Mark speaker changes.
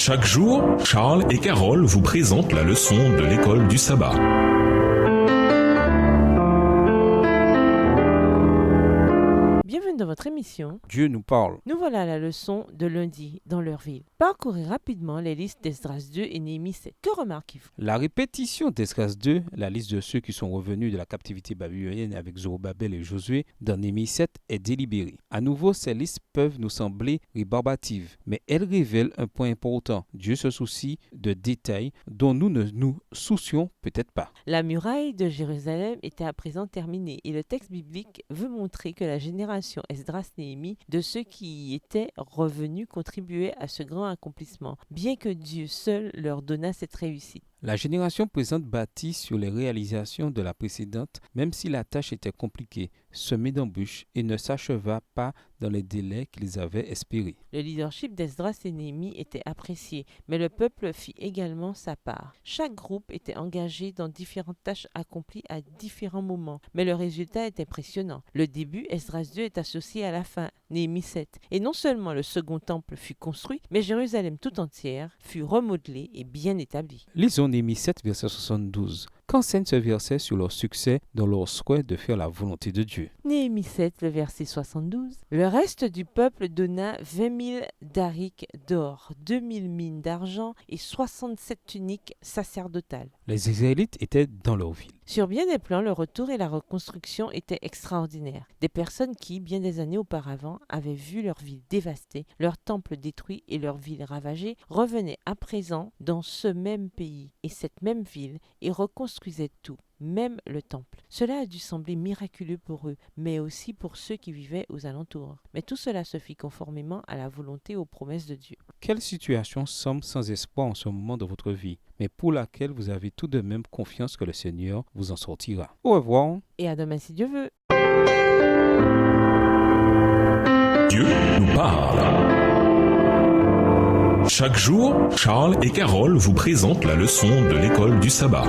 Speaker 1: Chaque jour, Charles et Carole vous présentent la leçon de l'école du sabbat.
Speaker 2: Bienvenue dans votre émission.
Speaker 3: Dieu nous parle.
Speaker 2: Nous voilà à la leçon de lundi dans leur ville. Parcourez rapidement les listes d'Esdras 2 et Néhémie 7. Que remarquez-vous?
Speaker 3: La répétition d'Esdras 2, la liste de ceux qui sont revenus de la captivité babylonienne avec Zorobabel et Josué, dans Néhémie 7 est délibérée. À nouveau, ces listes peuvent nous sembler rébarbatives, mais elles révèlent un point important. Dieu se soucie de détails dont nous ne nous soucions peut-être pas.
Speaker 2: La muraille de Jérusalem était à présent terminée et le texte biblique veut montrer que la génération Esdras-Néhémie de ceux qui y étaient revenus contribuait à ce grand accomplissement, bien que Dieu seul leur donnât cette réussite.
Speaker 3: La génération présente bâtit sur les réalisations de la précédente, même si la tâche était compliquée, semée d'embûches et ne s'acheva pas dans les délais qu'ils avaient espérés.
Speaker 2: Le leadership d'Esdras et Néhémie était apprécié, mais le peuple fit également sa part. Chaque groupe était engagé dans différentes tâches accomplies à différents moments, mais le résultat est impressionnant. Le début, Esdras 2 est associé à la fin, Néhémie 7. Et non seulement le second temple fut construit, mais Jérusalem tout entière fut remodelée et bien établie.
Speaker 3: Lisons Néhémie 7, verset 72. Qu'enseigne ce verset sur leur succès dans leur souhait de faire la volonté de Dieu?
Speaker 2: Néhémie 7, le verset 72. Le reste du peuple donna 20 000 darics d'or, 2 000 mines d'argent et 67 tuniques sacerdotales.
Speaker 3: Les Israélites étaient dans leur ville.
Speaker 2: Sur bien des plans, le retour et la reconstruction étaient extraordinaires. Des personnes qui, bien des années auparavant, avaient vu leur ville dévastée, leur temple détruit et leur ville ravagée, revenaient à présent dans ce même pays et cette même ville et reconstruisaient tout, même le temple. Cela a dû sembler miraculeux pour eux, mais aussi pour ceux qui vivaient aux alentours. Mais tout cela se fit conformément à la volonté et aux promesses de Dieu.
Speaker 3: Quelle situation semble sans espoir en ce moment de votre vie, mais pour laquelle vous avez tout de même confiance que le Seigneur vous en sortira? Au revoir.
Speaker 2: Et à demain si Dieu veut.
Speaker 1: Dieu nous parle. Chaque jour, Charles et Carole vous présentent la leçon de l'école du sabbat.